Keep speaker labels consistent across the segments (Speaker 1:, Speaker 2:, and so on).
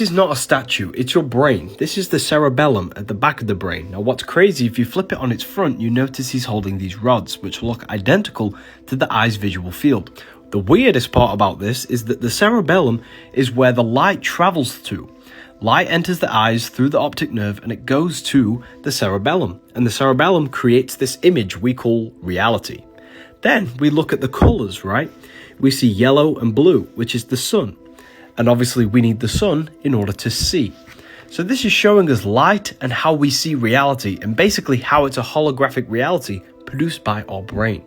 Speaker 1: This is not a statue, it's your brain. This is the cerebellum at the back of the brain. Now what's crazy, if you flip it on its front, you notice he's holding these rods, which look identical to the eye's visual field. The weirdest part about this is that the cerebellum is where the light travels to. Light enters the eyes through the optic nerve and it goes to the cerebellum. And the cerebellum creates this image we call reality. Then we look at the colours, right? We see yellow and blue, which is the sun. And obviously we need the sun in order to see. So this is showing us light and how we see reality, and basically how it's a holographic reality produced by our brain.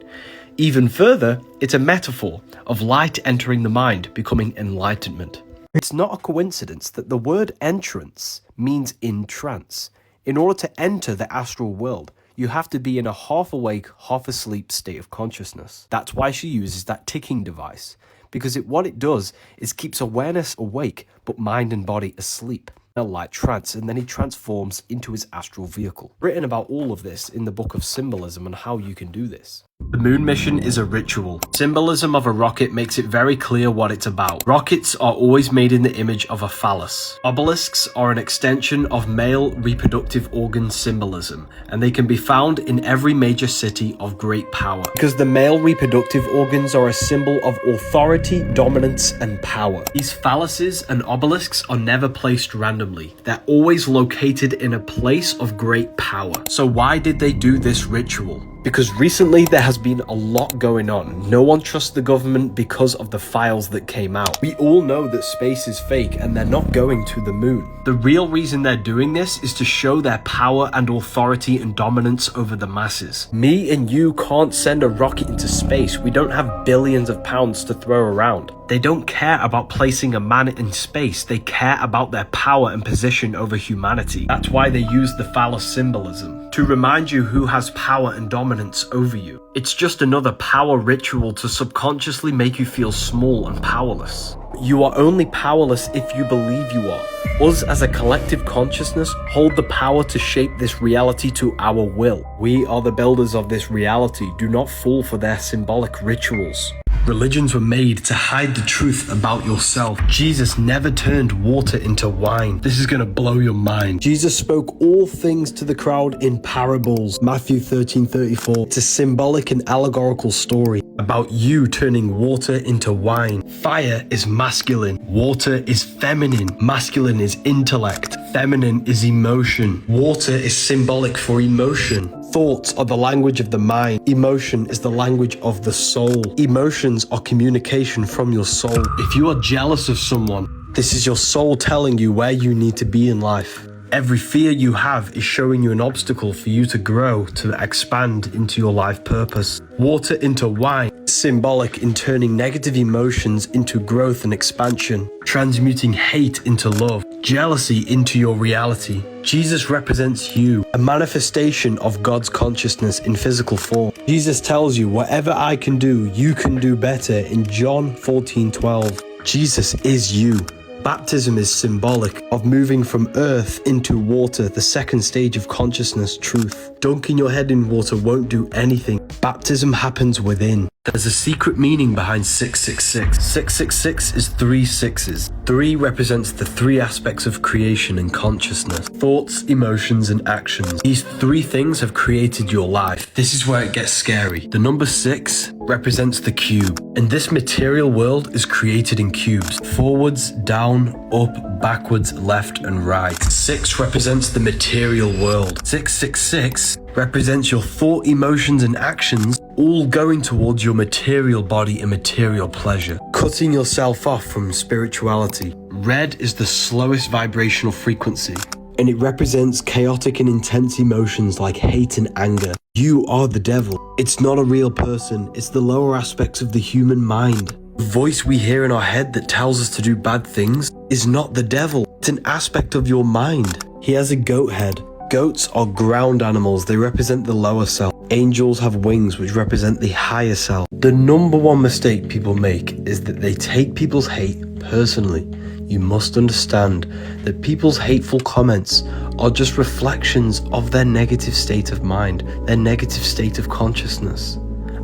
Speaker 1: Even further, it's a metaphor of light entering the mind, becoming enlightenment. It's not a coincidence that the word entrance means in trance. In order to enter the astral world, you have to be in a half awake, half asleep state of consciousness. That's why she uses that ticking device, because what it does is keeps awareness awake, but mind and body asleep. A light trance, and then he transforms into his astral vehicle. Written about all of this in the book of symbolism and how you can do this. The moon mission is a ritual. Symbolism of a rocket makes it very clear what it's about. Rockets are always made in the image of a phallus. Obelisks are an extension of male reproductive organ symbolism, and they can be found in every major city of great power. Because the male reproductive organs are a symbol of authority, dominance, and power. These phalluses and obelisks are never placed randomly. They're always located in a place of great power. So why did they do this ritual? Because recently there has been a lot going on. No one trusts the government because of the files that came out. We all know that space is fake and they're not going to the moon. The real reason they're doing this is to show their power and authority and dominance over the masses. Me and you can't send a rocket into space. We don't have billions of pounds to throw around. They don't care about placing a man in space. They care about their power and position over humanity. That's why they use the phallus symbolism, to remind you who has power and dominance over you. It's just another power ritual to subconsciously make you feel small and powerless. You are only powerless if you believe you are. Us as a collective consciousness hold the power to shape this reality to our will. We are the builders of this reality. Do not fall for their symbolic rituals. Religions were made to hide the truth about yourself. Jesus never turned water into wine. This is gonna blow your mind. Jesus spoke all things to the crowd in parables. Matthew 13:34. It's a symbolic and allegorical story about you turning water into wine. Fire is masculine. Water is feminine. Masculine is intellect. Feminine is emotion. Water is symbolic for emotion. Thoughts are the language of the mind. Emotion is the language of the soul. Emotions are communication from your soul. If you are jealous of someone, this is your soul telling you where you need to be in life. Every fear you have is showing you an obstacle for you to grow, to expand into your life purpose. Water into wine, symbolic in turning negative emotions into growth and expansion, transmuting hate into love, jealousy into your reality. Jesus represents you, a manifestation of God's consciousness in physical form. Jesus tells you, whatever I can do, you can do better in John 14:12. Jesus is you. Baptism is symbolic of moving from earth into water, the second stage of consciousness, truth. Dunking your head in water won't do anything. Baptism happens within. There's a secret meaning behind 666. 666 is 3 sixes. 3 represents the 3 aspects of creation and consciousness. Thoughts, emotions, and actions. These 3 things have created your life. This is where it gets scary. The number 6 represents the cube. And this material world is created in cubes. Forwards, down, up, backwards, left, and right. 6 represents the material world. 666 represents your thought, emotions, and actions all going towards your material body and material pleasure. Cutting yourself off from spirituality. Red is the slowest vibrational frequency, and it represents chaotic and intense emotions like hate and anger. You are the devil. It's not a real person. It's the lower aspects of the human mind. The voice we hear in our head that tells us to do bad things is not the devil. It's an aspect of your mind. He has a goat head. Goats are ground animals. They represent the lower self. Angels have wings, which represent the higher self. The number one mistake people make is that they take people's hate personally. You must understand that people's hateful comments are just reflections of their negative state of mind, their negative state of consciousness.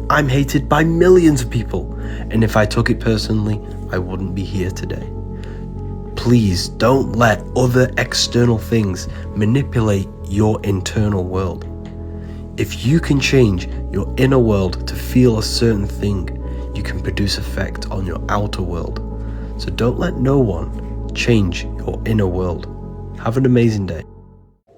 Speaker 1: I'm hated by millions of people, and if I took it personally, I wouldn't be here today. please don't let other external things manipulate your internal world. If you can change your inner world to feel a certain thing, you can produce effect on your outer world. So don't let no one change your inner world. Have an amazing day.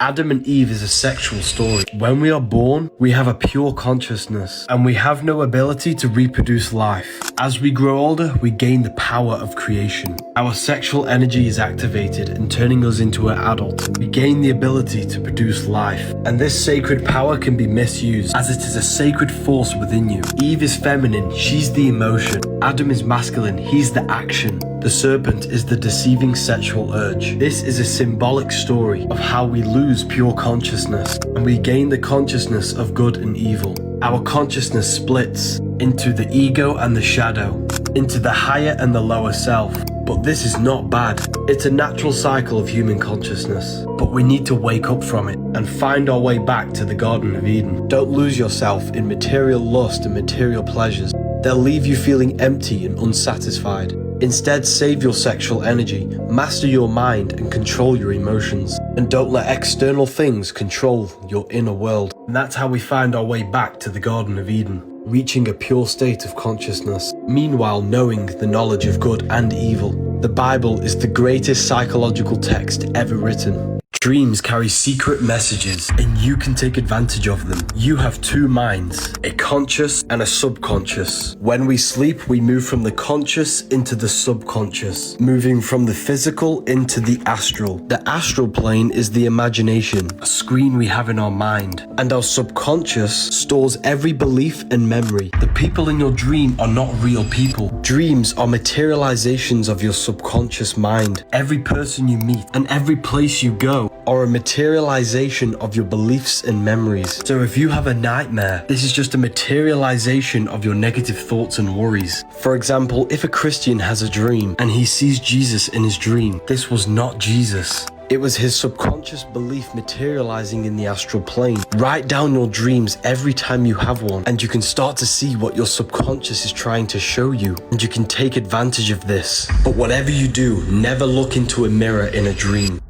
Speaker 1: Adam and Eve is a sexual story. When we are born, we have a pure consciousness, and we have no ability to reproduce life. As we grow older, we gain the power of creation. Our sexual energy is activated and turning us into an adult. We gain the ability to produce life, and this sacred power can be misused, as it is a sacred force within you. Eve is feminine, she's the emotion. Adam is masculine, he's the action. The serpent is the deceiving sexual urge. This is a symbolic story of how we lose pure consciousness and we gain the consciousness of good and evil. Our consciousness splits into the ego and the shadow, into the higher and the lower self. But this is not bad. It's a natural cycle of human consciousness. But we need to wake up from it and find our way back to the Garden of Eden. Don't lose yourself in material lust and material pleasures. They'll leave you feeling empty and unsatisfied. Instead, save your sexual energy, master your mind and control your emotions. And don't let external things control your inner world. And that's how we find our way back to the Garden of Eden, reaching a pure state of consciousness, meanwhile knowing the knowledge of good and evil. The Bible is the greatest psychological text ever written. Dreams carry secret messages, and you can take advantage of them. You have two minds, a conscious and a subconscious. When we sleep, we move from the conscious into the subconscious, moving from the physical into the astral. The astral plane is the imagination, a screen we have in our mind, and our subconscious stores every belief and memory. The people in your dream are not real people. Dreams are materializations of your subconscious mind. Every person you meet and every place you go are a materialization of your beliefs and memories. So if you have a nightmare, this is just a materialization of your negative thoughts and worries. For example, if a Christian has a dream and he sees Jesus in his dream, this was not Jesus. It was his subconscious belief materializing in the astral plane. Write down your dreams every time you have one, and you can start to see what your subconscious is trying to show you, and you can take advantage of this. But whatever you do, never look into a mirror in a dream.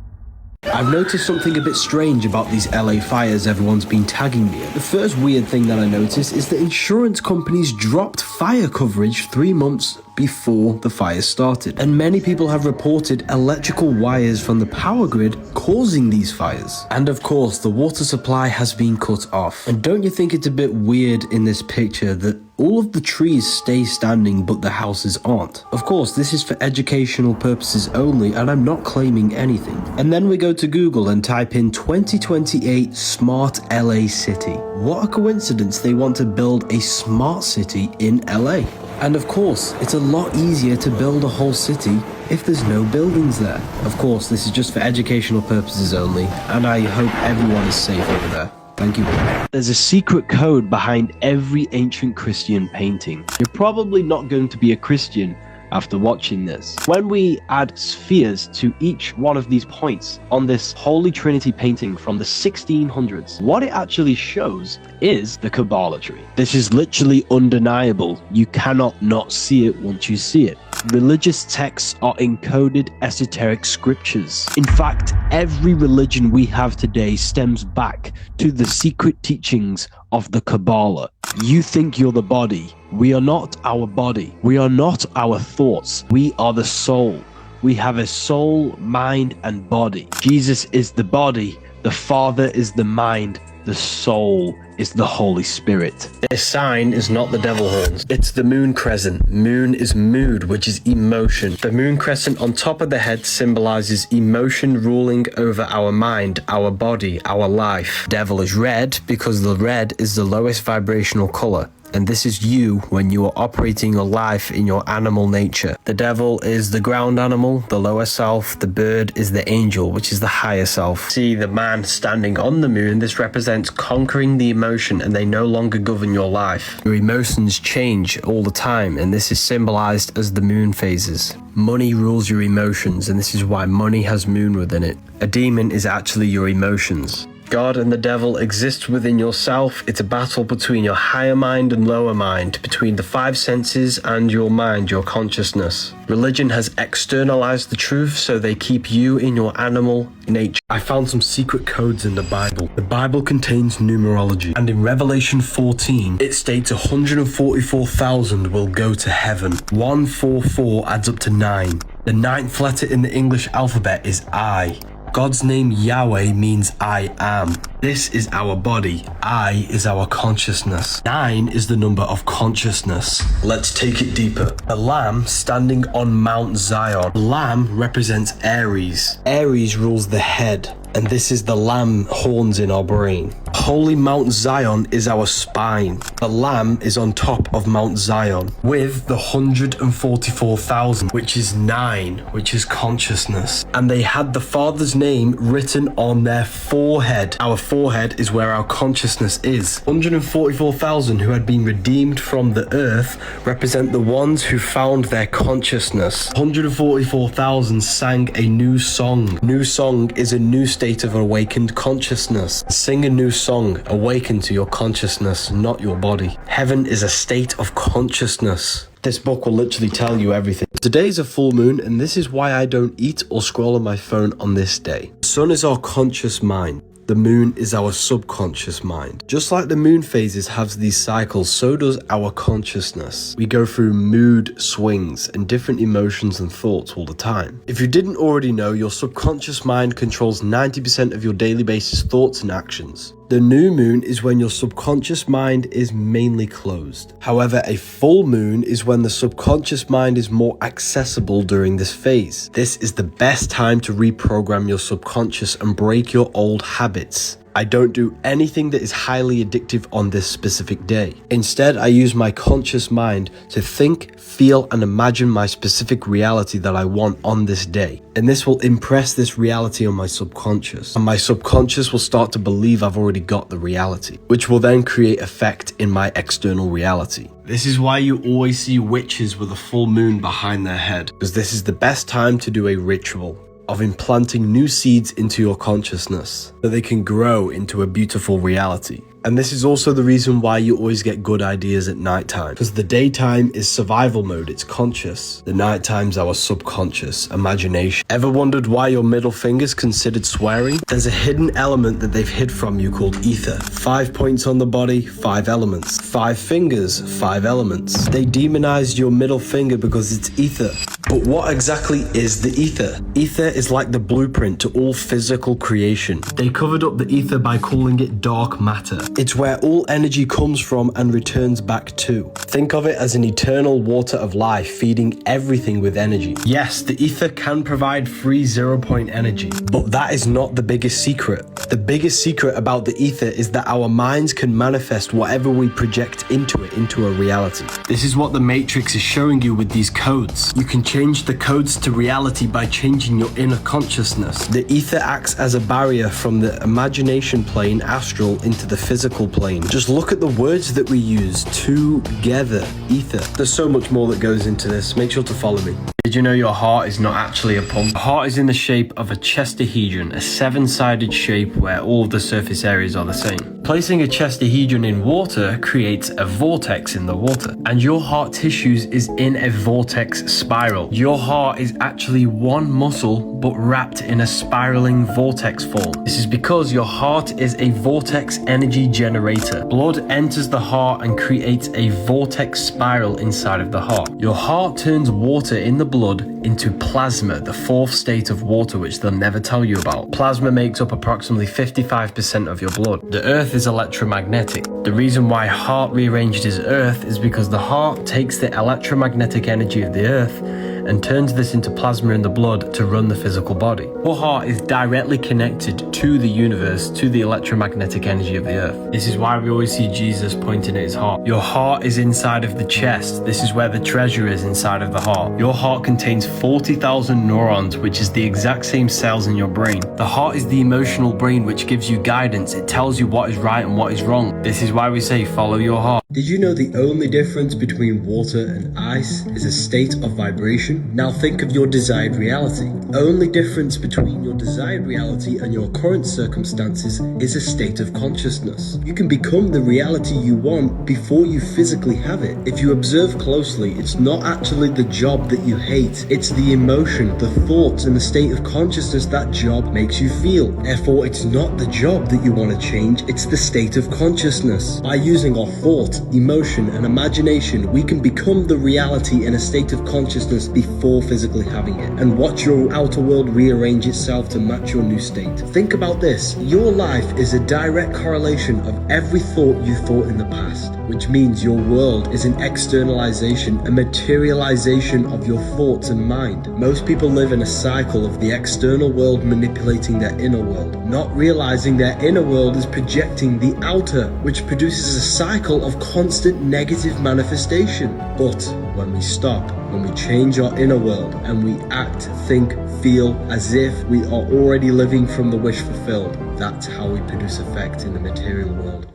Speaker 1: I've noticed something a bit strange about these LA fires everyone's been tagging me at. The first weird thing that I noticed is that insurance companies dropped fire coverage 3 months before the fire started, and many people have reported electrical wires from the power grid causing these fires. And of course, the water supply has been cut off. And don't you think it's a bit weird in this picture that all of the trees stay standing but the houses aren't? Of course, this is for educational purposes only, and I'm not claiming anything. And then we go to Google and type in 2028 Smart LA City. What a coincidence, they want to build a smart city in LA. And of course, it's a lot easier to build a whole city if there's no buildings there. Of course, this is just for educational purposes only, and I hope everyone is safe over there. Thank you. There's a secret code behind every ancient Christian painting. You're probably not going to be a Christian after watching this. When we add spheres to each one of these points on this Holy Trinity painting from the 1600s, what it actually shows is the Kabbalah tree. This is literally undeniable. You cannot not see it once you see it. Religious texts are encoded esoteric scriptures. In fact, every religion we have today stems back to the secret teachings of the Kabbalah. You think you're the body. We are not our body. We are not our thoughts. We are the soul. We have a soul, mind, and body. Jesus is the body. The Father is the mind. The soul is the Holy Spirit. This sign is not the devil horns. It's the moon crescent. Moon is mood, which is emotion. The moon crescent on top of the head symbolizes emotion ruling over our mind, our body, our life. Devil is red because the red is the lowest vibrational color. And this is you when you are operating your life in your animal nature. The devil is the ground animal, the lower self. The bird is the angel, which is the higher self. See the man standing on the moon. This represents conquering the emotion, and they no longer govern your life. Your emotions change all the time, and this is symbolized as the moon phases. Money rules your emotions, and this is why money has moon within it. A demon is actually your emotions. God and the devil exist within yourself. It's a battle between your higher mind and lower mind, between the five senses and your mind, your consciousness. Religion has externalized the truth, so they keep you in your animal nature. I found some secret codes in the Bible. The Bible contains numerology, and in Revelation 14, it states 144,000 will go to heaven. 144 adds up to 9. The ninth letter in the English alphabet is I. God's name Yahweh means I am. This is our body. I is our consciousness. 9 is the number of consciousness. Let's take it deeper. The lamb standing on Mount Zion. The lamb represents Aries. Aries rules the head, and this is the lamb horns in our brain. Holy Mount Zion is our spine. The lamb is on top of Mount Zion with the 144,000, which is 9, which is consciousness. And they had the Father's name written on their forehead. Our forehead is where our consciousness is. 144,000 who had been redeemed from the earth represent the ones who found their consciousness. 144,000 sang a new song. New song is a new state of awakened consciousness. Sing a new song, awaken to your consciousness, not your body. Heaven is a state of consciousness. This book will literally tell you everything. Today is a full moon, and this is why I don't eat or scroll on my phone on this day. The sun is our conscious mind. The moon is our subconscious mind. Just like the moon phases have these cycles, so does our consciousness. We go through mood swings and different emotions and thoughts all the time. If you didn't already know, your subconscious mind controls 90% of your daily basis thoughts and actions. The new moon is when your subconscious mind is mainly closed. However, a full moon is when the subconscious mind is more accessible during this phase. This is the best time to reprogram your subconscious and break your old habits. I don't do anything that is highly addictive on this specific day. Instead, I use my conscious mind to think, feel, and imagine my specific reality that I want on this day. And this will impress this reality on my subconscious. And my subconscious will start to believe I've already got the reality, which will then create effect in my external reality. This is why you always see witches with a full moon behind their head, because this is the best time to do a ritual of implanting new seeds into your consciousness so they can grow into a beautiful reality. And this is also the reason why you always get good ideas at nighttime, because the daytime is survival mode, it's conscious. The nighttime's our subconscious, imagination. Ever wondered why your middle finger's considered swearing? There's a hidden element that they've hid from you called ether. 5 points on the body, 5 elements. 5 fingers, 5 elements. They demonized your middle finger because it's ether. But what exactly is the ether? Ether is like the blueprint to all physical creation. They covered up the ether by calling it dark matter. It's where all energy comes from and returns back to. Think of it as an eternal water of life feeding everything with energy. Yes, the ether can provide free 0-point energy, but that is not the biggest secret. The biggest secret about the ether is that our minds can manifest whatever we project into it into a reality. This is what the Matrix is showing you with these codes. You can change the codes to reality by changing your inner consciousness. The ether acts as a barrier from the imagination plane astral into the physical plane. Just look at the words that we use. Together. Ether. There's so much more that goes into this. Make sure to follow me. Did you know your heart is not actually a pump? The heart is in the shape of a chestahedron, a 7-sided shape where all of the surface areas are the same. Placing a chestahedron in water creates a vortex in the water, and your heart tissues is in a vortex spiral. Your heart is actually one muscle but wrapped in a spiraling vortex form. This is because your heart is a vortex energy generator. Blood enters the heart and creates a vortex spiral inside of the heart. Your heart turns water in the blood into plasma, the 4th state of water, which they'll never tell you about. Plasma makes up approximately 55% of your blood. The earth is electromagnetic. The reason why heart rearranged is earth is because the heart takes the electromagnetic energy of the earth and turns this into plasma in the blood to run the physical body. Your heart is directly connected to the universe, to the electromagnetic energy of the earth. This is why we always see Jesus pointing at his heart. Your heart is inside of the chest. This is where the treasure is, inside of the heart. Your heart contains 40,000 neurons, which is the exact same cells in your brain. The heart is the emotional brain which gives you guidance. It tells you what is right and what is wrong. This is why we say follow your heart. Did you know the only difference between water and ice is a state of vibration? Now think of your desired reality. The only difference between your desired reality and your current circumstances is a state of consciousness. You can become the reality you want before you physically have it. If you observe closely, it's not actually the job that you hate. It's the emotion, the thoughts, and the state of consciousness that job makes you feel. Therefore, it's not the job that you want to change, it's the state of consciousness. By using our thought, emotion, and imagination, we can become the reality in a state of consciousness before physically having it, and watch your outer world rearrange itself to match your new state. Think about this. Your life is a direct correlation of every thought you thought in the past, which means your world is an externalization, a materialization of your thoughts and mind. Most people live in a cycle of the external world manipulating their inner world, not realizing their inner world is projecting the outer, which produces a cycle of constant negative manifestation. But when we stop, when we change our inner world and we act, think, feel as if we are already living from the wish fulfilled, that's how we produce effect in the material world.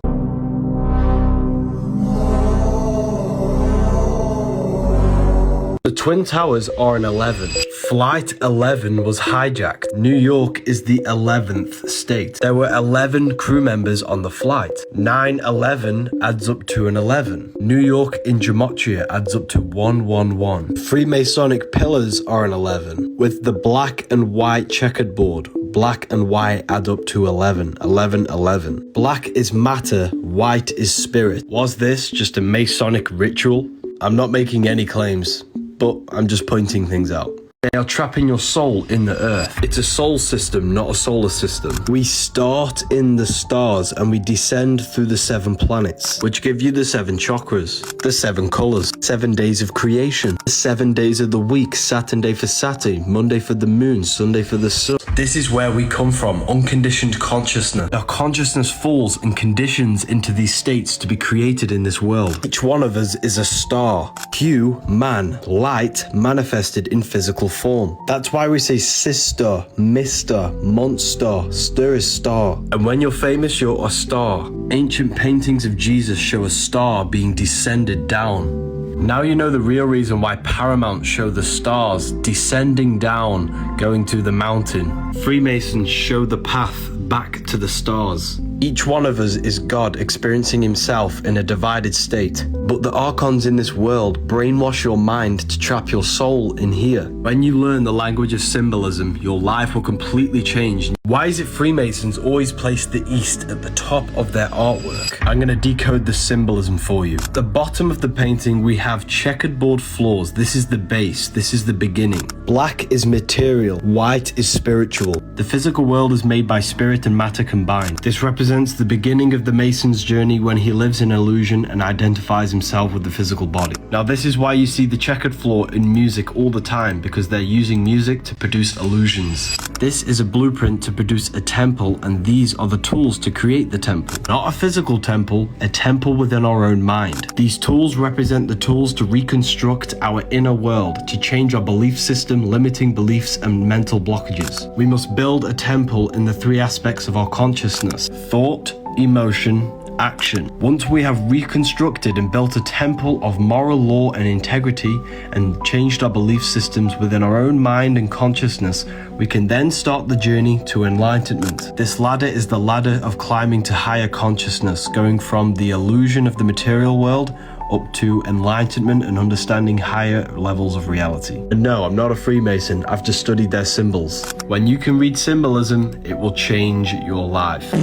Speaker 1: The Twin Towers are an 11. Flight 11 was hijacked. New York is the 11th state. There were 11 crew members on the flight. 9/11 adds up to an 11. New York in gematria adds up to 111. Freemasonic pillars are an 11. With the black and white checkered board, black and white add up to 11. 11, 11. Black is matter, white is spirit. Was this just a Masonic ritual? I'm not making any claims, but I'm just pointing things out. They are trapping your soul in the earth. It's a soul system, not a solar system. We start in the stars and we descend through the 7 planets, which give you the 7 chakras, the 7 colors, 7 days of creation, the 7 days of the week, Saturday for Saturn, Monday for the moon, Sunday for the sun. This is where we come from, unconditioned consciousness. Our consciousness falls and conditions into these states to be created in this world. Each one of us is a star. Hue, man, light, manifested in physical form. That's why we say sister, mister, monster, stir a star. And when you're famous, you're a star. Ancient paintings of Jesus show a star being descended down. Now you know the real reason why Paramount show the stars descending down, going to the mountain. Freemasons show the path back to the stars. Each one of us is God experiencing himself in a divided state. But the archons in this world brainwash your mind to trap your soul in here. When you learn the language of symbolism, your life will completely change. Why is it Freemasons always place the East at the top of their artwork? I'm going to decode the symbolism for you. At the bottom of the painting, we have checkered board floors. This is the base. This is the beginning. Black is material. White is spiritual. The physical world is made by spirit and matter combined. This represents the beginning of the Mason's journey when he lives in illusion and identifies himself with the physical body. Now this is why you see the checkered floor in music all the time, because they're using music to produce illusions. This is a blueprint to produce a temple, and these are the tools to create the temple. Not a physical temple, a temple within our own mind. These tools represent the tools to reconstruct our inner world, to change our belief system, limiting beliefs and mental blockages. We must build a temple in the 3 aspects of our consciousness: thought, emotion, action. Once we have reconstructed and built a temple of moral law and integrity and changed our belief systems within our own mind and consciousness, we can then start the journey to enlightenment. This ladder is the ladder of climbing to higher consciousness, going from the illusion of the material world up to enlightenment and understanding higher levels of reality. And no, I'm not a Freemason, I've just studied their symbols. When you can read symbolism, it will change your life.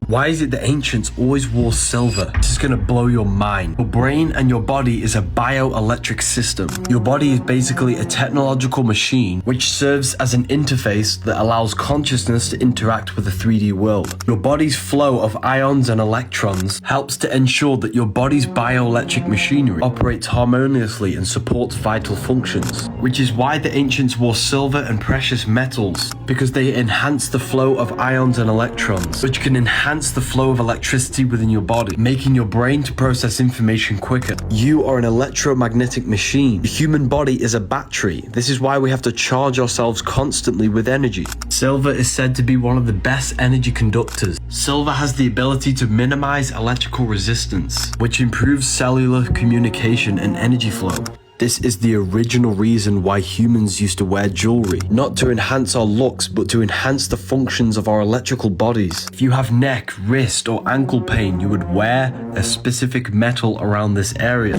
Speaker 1: Why is it the ancients always wore silver? This is gonna blow your mind. Your brain and your body is a bioelectric system. Your body is basically a technological machine which serves as an interface that allows consciousness to interact with the 3D world. Your body's flow of ions and electrons helps to ensure that your body's bioelectric machinery operates harmoniously and supports vital functions. Which is why the ancients wore silver and precious metals, because they enhance the flow of ions and electrons, which can enhance enhance the flow of electricity within your body, making your brain to process information quicker. You are an electromagnetic machine. The human body is a battery. This is why we have to charge ourselves constantly with energy. Silver is said to be one of the best energy conductors. Silver has the ability to minimize electrical resistance, which improves cellular communication and energy flow. This is the original reason why humans used to wear jewelry, not to enhance our looks, but to enhance the functions of our electrical bodies. If you have neck, wrist, or ankle pain, you would wear a specific metal around this area.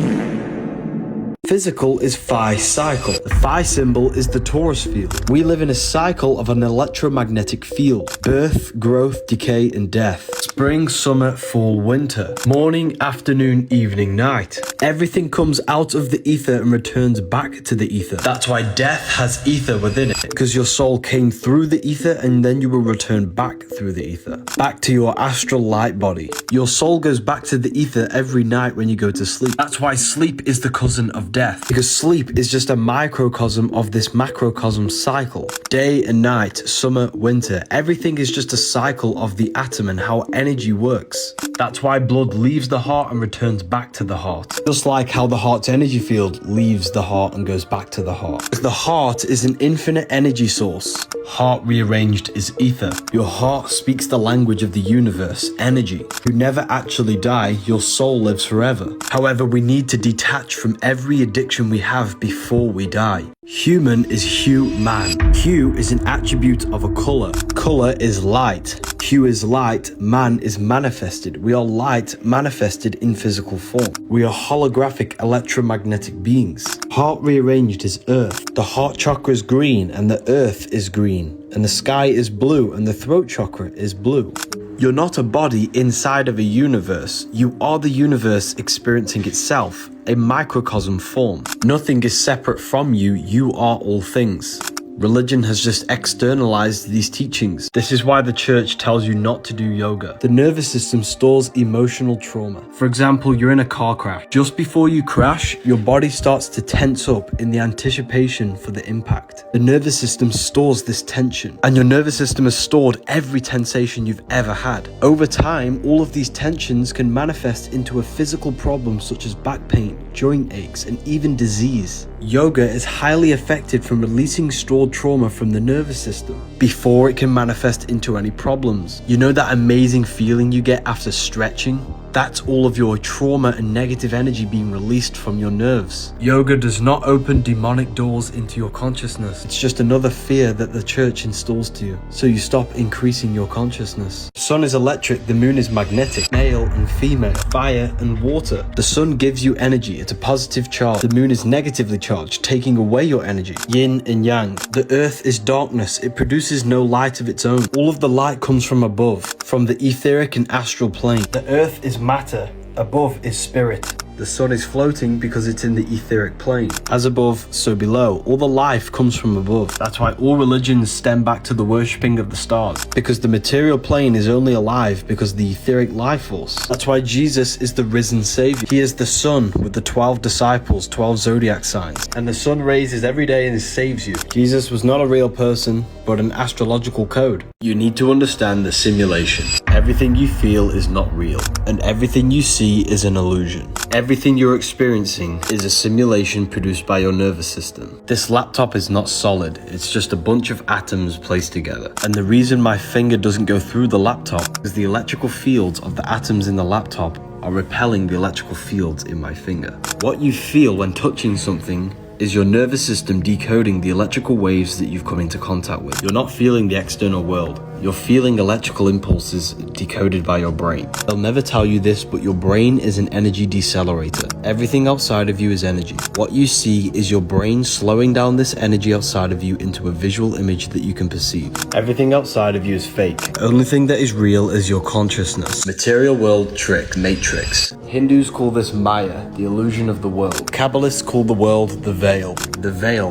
Speaker 1: Physical is phi cycle. The phi symbol is the torus field. We live in a cycle of an electromagnetic field. Birth, growth, decay, and death. Spring, summer, fall, winter. Morning, afternoon, evening, night. Everything comes out of the ether and returns back to the ether. That's why death has ether within it, because your soul came through the ether and then you will return back through the ether. Back to your astral light body. Your soul goes back to the ether every night when you go to sleep. That's why sleep is the cousin of death, because sleep is just a microcosm of this macrocosm cycle. Day and night, summer, winter, everything is just a cycle of the atom and how energy works. That's why blood leaves the heart and returns back to the heart. Just like how the heart's energy field leaves the heart and goes back to the heart. The heart is an infinite energy source. Heart rearranged is ether. Your heart speaks the language of the universe, energy. You never actually die, your soul lives forever. However, we need to detach from every addiction we have before we die. Human is hue-man. Hue is an attribute of a color. Color is light. Hue is light. Man is manifested. We are light manifested in physical form. We are holographic electromagnetic beings. Heart rearranged is earth. The heart chakra is green and the earth is green. And the sky is blue and the throat chakra is blue. You're not a body inside of a universe. You are the universe experiencing itself, a microcosm form. Nothing is separate from you. You are all things. Religion has just externalized these teachings. This is why the church tells you not to do yoga. The nervous system stores emotional trauma. For example, you're in a car crash. Just before you crash, your body starts to tense up in the anticipation for the impact. The nervous system stores this tension, and your nervous system has stored every sensation you've ever had. Over time, all of these tensions can manifest into a physical problem such as back pain, joint aches, and even disease. Yoga is highly effective from releasing stored trauma from the nervous system before it can manifest into any problems. You know that amazing feeling you get after stretching? That's all of your trauma and negative energy being released from your nerves. Yoga does not open demonic doors into your consciousness. It's just another fear that the church installs to you, so you stop increasing your consciousness. The sun is electric, the moon is magnetic, male and female, fire and water. The sun gives you energy, it's a positive charge. The moon is negatively charged, taking away your energy. Yin and yang. The earth is darkness, it produces no light of its own. All of the light comes from above, from the etheric and astral plane. The earth is matter, above is spirit. The sun is floating because it's in the etheric plane. As above, so below. All the life comes from above. That's why all religions stem back to the worshipping of the stars. Because the material plane is only alive because of the etheric life force. That's why Jesus is the risen savior. He is the sun with the 12 disciples, 12 zodiac signs. And the sun raises every day and saves you. Jesus was not a real person, but an astrological code. You need to understand the simulation. Everything you feel is not real, and everything you see is an illusion. Everything you're experiencing is a simulation produced by your nervous system. This laptop is not solid, it's just a bunch of atoms placed together. And the reason my finger doesn't go through the laptop is the electrical fields of the atoms in the laptop are repelling the electrical fields in my finger. What you feel when touching something is your nervous system decoding the electrical waves that you've come into contact with. You're not feeling the external world. You're feeling electrical impulses decoded by your brain. They'll never tell you this, but your brain is an energy decelerator. Everything outside of you is energy. What you see is your brain slowing down this energy outside of you into a visual image that you can perceive. Everything outside of you is fake. The only thing that is real is your consciousness. Material world trick, matrix. Hindus call this Maya, the illusion of the world. Kabbalists call the world the veil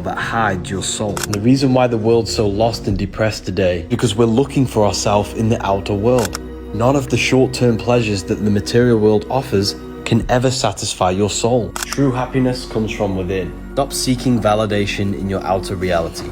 Speaker 1: that hides your soul. And the reason why the world's so lost and depressed today, because we're looking for ourselves in the outer world. None of the short-term pleasures that the material world offers can ever satisfy your soul. True happiness comes from within. Stop seeking validation in your outer reality.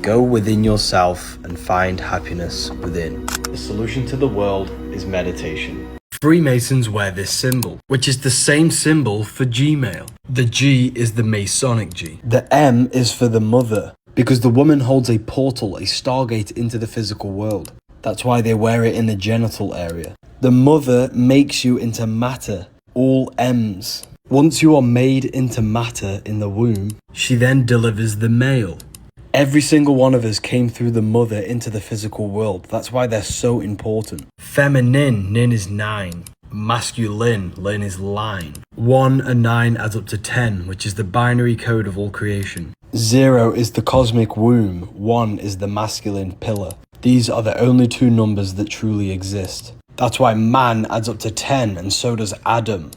Speaker 1: Go within yourself and find happiness within. The solution to the world is meditation. Freemasons wear this symbol, which is the same symbol for Gmail. The G is the Masonic G. The M is for the mother, because the woman holds a portal, a stargate into the physical world. That's why they wear it in the genital area. The mother makes you into matter, all M's. Once you are made into matter in the womb, she then delivers the male. Every single one of us came through the mother into the physical world. That's why they're so important. Feminine, nin is 9. Masculine, lin is line. 1 and 9 adds up to 10, which is the binary code of all creation. 0 is the cosmic womb. 1 is the masculine pillar. These are the only two numbers that truly exist. That's why man adds up to 10, and so does Adam.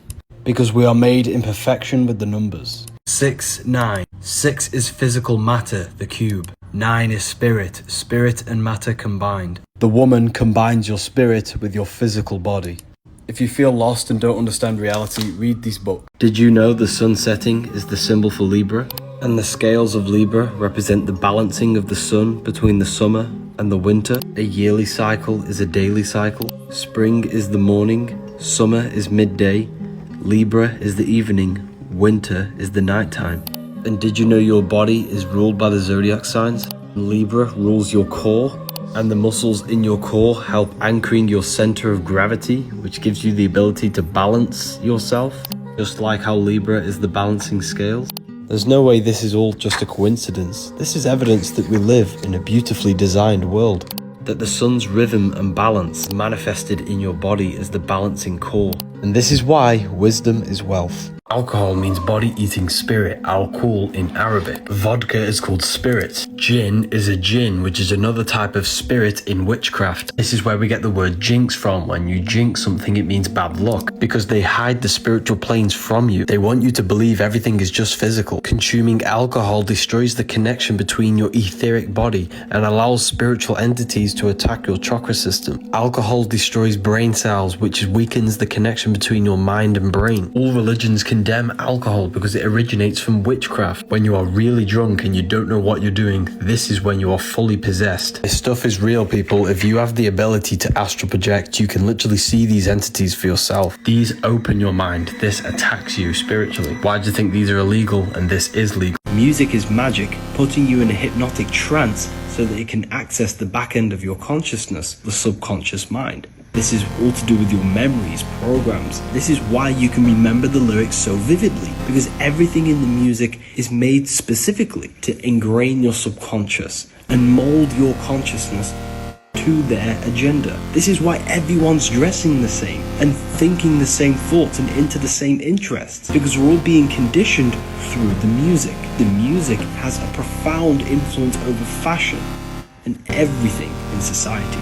Speaker 1: Because we are made in perfection with the numbers. 6, 9. 6 is physical matter, the cube. 9 is spirit, spirit and matter combined. The woman combines your spirit with your physical body. If you feel lost and don't understand reality, read this book. Did you know the sun setting is the symbol for Libra? And the scales of Libra represent the balancing of the sun between the summer and the winter. A yearly cycle is a daily cycle. Spring is the morning, summer is midday, Libra is the evening, winter is the nighttime. And did you know your body is ruled by the zodiac signs? Libra rules your core, and the muscles in your core help anchoring your center of gravity, which gives you the ability to balance yourself, just like how Libra is the balancing scales. There's no way this is all just a coincidence. This is evidence that we live in a beautifully designed world. That the sun's rhythm and balance manifested in your body as the balancing core. And this is why wisdom is wealth. Alcohol means body-eating spirit, al-Kul in Arabic. Vodka is called spirit. Jinn is a jinn, which is another type of spirit in witchcraft. This is where we get the word jinx from. When you jinx something, it means bad luck, because they hide the spiritual planes from you. They want you to believe everything is just physical. Consuming alcohol destroys the connection between your etheric body and allows spiritual entities to attack your chakra system. Alcohol destroys brain cells, which weakens the connection between your mind and brain. All religions condemn alcohol because it originates from witchcraft. When you are really drunk and you don't know what you're doing, this is when you are fully possessed. This stuff is real, people. If you have the ability to astral project, you can literally see these entities for yourself. These open your mind. This attacks you spiritually. Why do you think these are illegal and this is legal? Music is magic, putting you in a hypnotic trance so that it can access the back end of your consciousness, the subconscious mind. This is all to do with your memories, programs. This is why you can remember the lyrics so vividly, because everything in the music is made specifically to ingrain your subconscious and mold your consciousness to their agenda. This is why everyone's dressing the same and thinking the same thoughts and into the same interests, because we're all being conditioned through the music. The music has a profound influence over fashion and everything in society.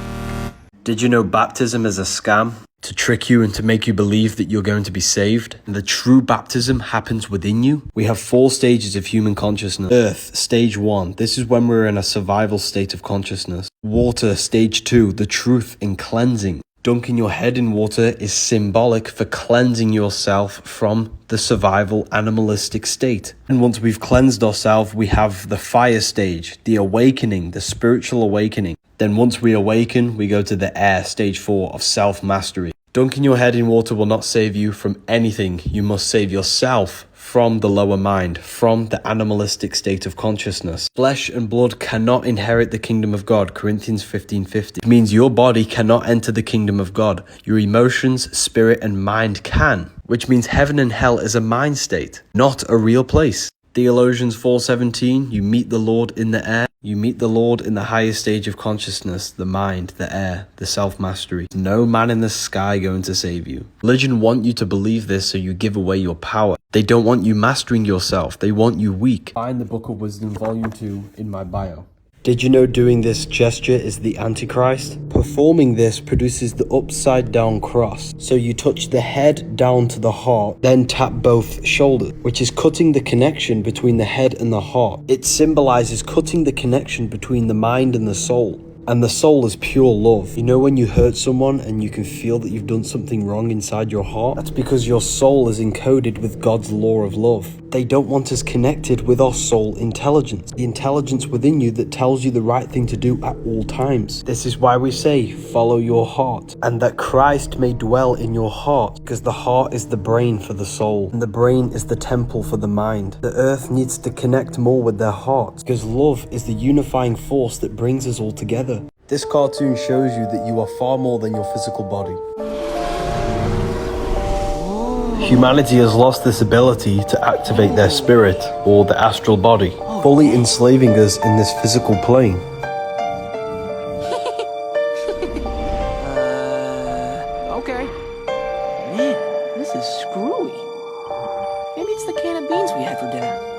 Speaker 1: Did you know baptism is a scam? To trick you and to make you believe that you're going to be saved. And the true baptism happens within you. We have 4 stages of human consciousness. Earth, stage 1. This is when we're in a survival state of consciousness. Water, stage 2. The truth in cleansing. Dunking your head in water is symbolic for cleansing yourself from the survival animalistic state. And once we've cleansed ourselves, we have the fire stage, the awakening, the spiritual awakening. Then once we awaken, we go to the air, stage 4 of self-mastery. Dunking your head in water will not save you from anything. You must save yourself from the lower mind, from the animalistic state of consciousness. Flesh and blood cannot inherit the kingdom of God, Corinthians 15:50. It means your body cannot enter the kingdom of God. Your emotions, spirit, and mind can, which means heaven and hell is a mind state, not a real place. Theologians 4:17, you meet the Lord in the air. You meet the Lord in the highest stage of consciousness, the mind, the air, the self-mastery. No man in the sky going to save you. Religion want you to believe this so you give away your power. They don't want you mastering yourself. They want you weak. Find the Book of Wisdom, Volume 2 in my bio. Did you know doing this gesture is the Antichrist? Performing this produces the upside down cross. So you touch the head down to the heart, then tap both shoulders, which is cutting the connection between the head and the heart. It symbolizes cutting the connection between the mind and the soul. And the soul is pure love. You know when you hurt someone and you can feel that you've done something wrong inside your heart? That's because your soul is encoded with God's law of love. They don't want us connected with our soul intelligence, the intelligence within you that tells you the right thing to do at all times. This is why we say, follow your heart, and that Christ may dwell in your heart, because the heart is the brain for the soul, and the brain is the temple for the mind. The earth needs to connect more with their heart, because love is the unifying force that brings us all together. This cartoon shows you that you are far more than your physical body. Humanity has lost this ability to activate their spirit, or the astral body, fully enslaving us in this physical plane.
Speaker 2: Okay. Man, this is screwy. Maybe it's the can of beans we had for dinner.